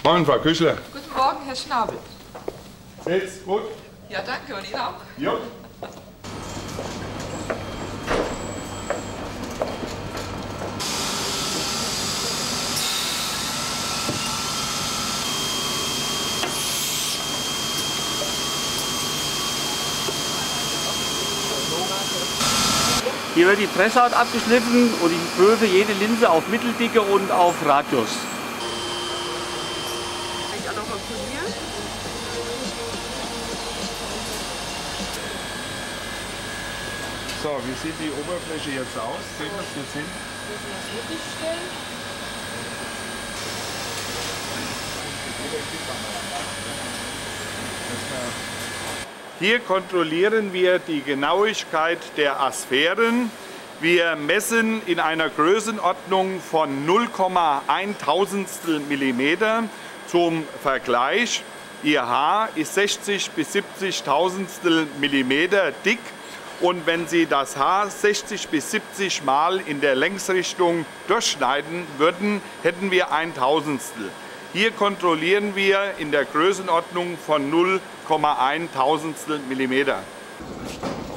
Morgen, Frau Küchler. Guten Morgen, Herr Schnabel. Geht's gut? Ja, danke. Und Ihnen auch? Ja. Hier wird die Presshaut abgeschliffen und ich prüfe jede Linse auf Mitteldicke und auf Radius. Kann ich auch noch mal polieren? So, wie sieht die Oberfläche jetzt aus? Sehen wir es jetzt hin? Müssen wir das wirklich stellen? Hier kontrollieren wir die Genauigkeit der Asphären. Wir messen in einer Größenordnung von 0,1 Millimeter. Zum Vergleich, Ihr Haar ist 60 bis 70 Tausendstel Millimeter dick. Und wenn Sie das Haar 60 bis 70 Mal in der Längsrichtung durchschneiden würden, hätten wir ein Tausendstel. Hier kontrollieren wir in der Größenordnung von 0,1 Tausendstel Millimeter.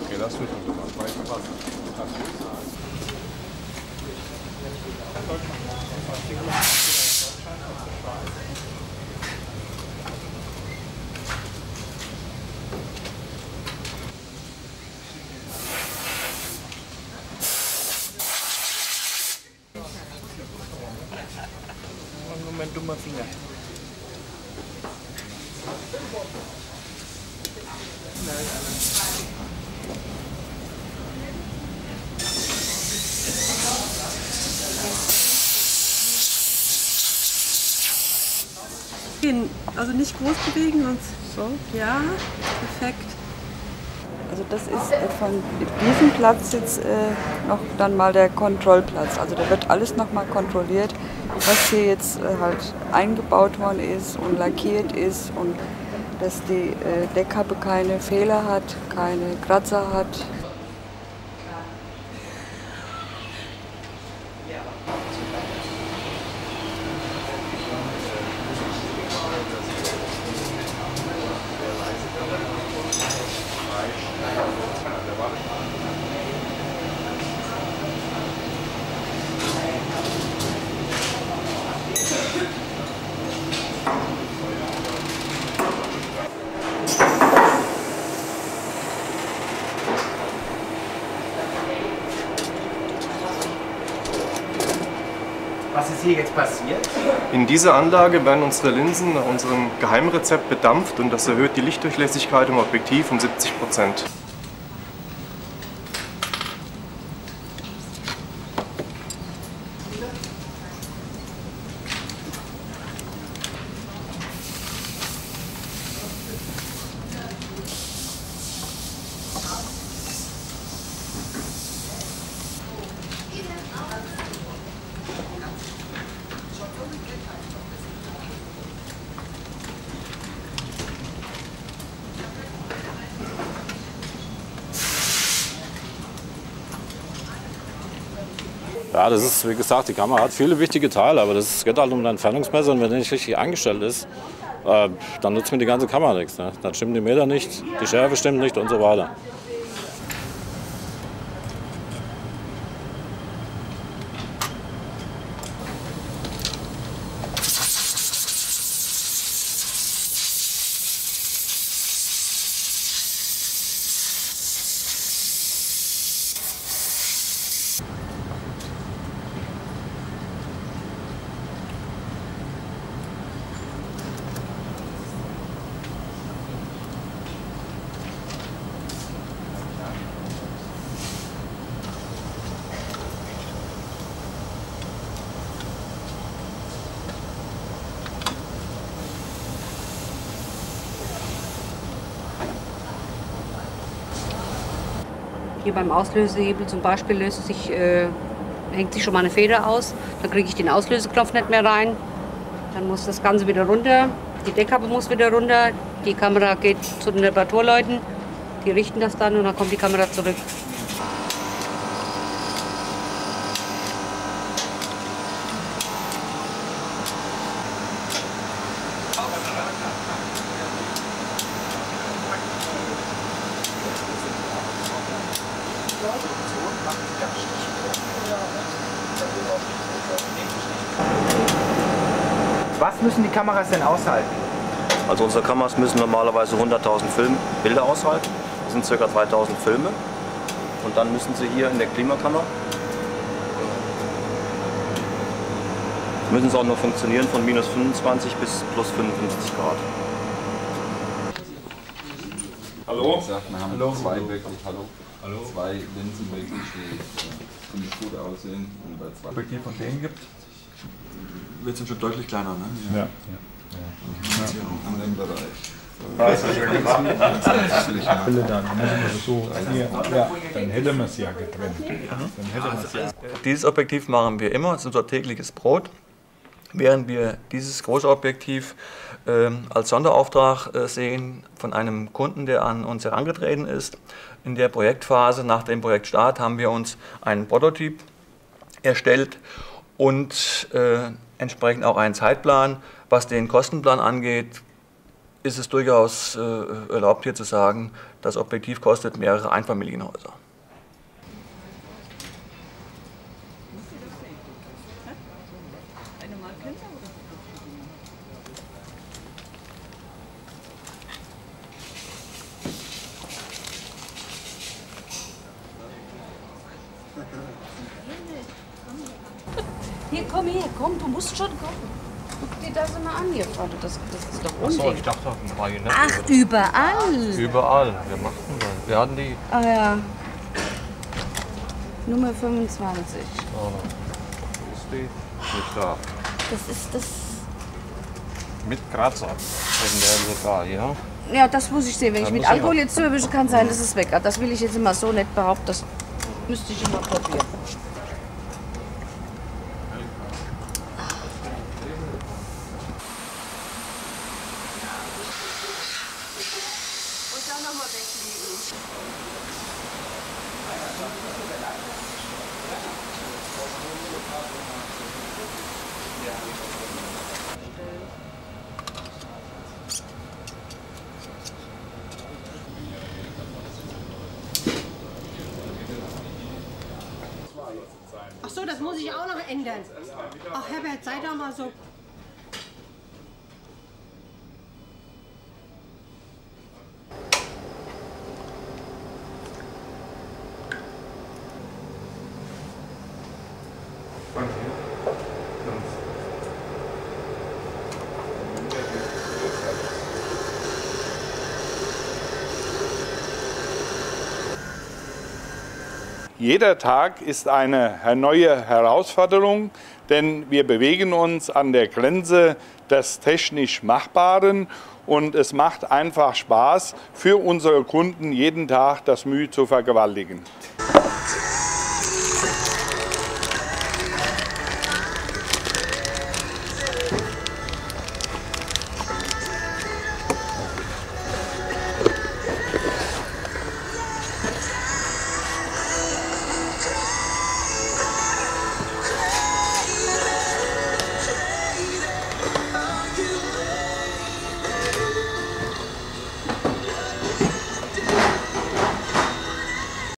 Okay, das wird schon gemacht. Mein dummer Finger. Also nicht groß bewegen, sonst so. Ja, perfekt. Also das ist von diesem Platz jetzt noch dann mal der Kontrollplatz. Also da wird alles noch mal kontrolliert, was hier jetzt halt eingebaut worden ist und lackiert ist und dass die Deckkappe keine Fehler hat, keine Kratzer hat. Was ist hier jetzt passiert? In dieser Anlage werden unsere Linsen nach unserem Geheimrezept bedampft und das erhöht die Lichtdurchlässigkeit im Objektiv um 70%. Ja, das ist, wie gesagt, die Kamera hat viele wichtige Teile, aber es geht halt um den Entfernungsmesser und wenn der nicht richtig eingestellt ist, dann nutzt mir die ganze Kamera nichts. Ne? Dann stimmen die Meter nicht, die Schärfe stimmt nicht und so weiter. Hier beim Auslösehebel zum Beispiel hängt sich schon mal eine Feder aus. Dann kriege ich den Auslöseknopf nicht mehr rein. Dann muss das Ganze wieder runter. Die Deckkappe muss wieder runter. Die Kamera geht zu den Reparaturleuten. Die richten das dann und dann kommt die Kamera zurück. Was müssen die Kameras denn aushalten? Also unsere Kameras müssen normalerweise 100.000 Bilder aushalten. Das sind ca. 3.000 Filme. Und dann müssen sie hier in der Klimakammer, müssen sie auch nur funktionieren von minus 25 bis plus 55 Grad. Hallo? Wir haben zwei Linsen wirklich, die ziemlich gut aussehen. Und bei zwei Objektiv von denen gibt, wird es schon deutlich kleiner, ne? Ja. In dem Bereich. Dann hätten wir es ja getrennt. Dieses Objektiv machen wir immer, das ist unser tägliches Brot. Während wir dieses große Objektiv als Sonderauftrag sehen von einem Kunden, der an uns herangetreten ist. In der Projektphase, nach dem Projektstart, haben wir uns einen Prototyp erstellt und entsprechend auch einen Zeitplan. Was den Kostenplan angeht, ist es durchaus erlaubt hier zu sagen, das Objektiv kostet mehrere Einfamilienhäuser. Hier, komm her, komm, du musst schon kommen. Guck dir das mal an hier, Vater, das ist doch Unding. Achso, ich dachte auf dem Marionette. Ach, überall? Überall, wir machten das. Wir hatten die. Ah ja. Nummer 25. Oh, ist die? Nicht da. Das ist das. Mit Kratzer. In der sogar, ja. Ja, das muss ich sehen. Wenn ich mit Alkohol jetzt zuerwische, kann sein, dass es weg. Das will ich jetzt immer so nicht behaupten. Das müsste ich immer probieren. Ach so, das muss ich auch noch ändern. Ach Herbert, sei doch mal so. Jeder Tag ist eine neue Herausforderung, denn wir bewegen uns an der Grenze des technisch Machbaren und es macht einfach Spaß für unsere Kunden jeden Tag das Mühe zu vergewaltigen.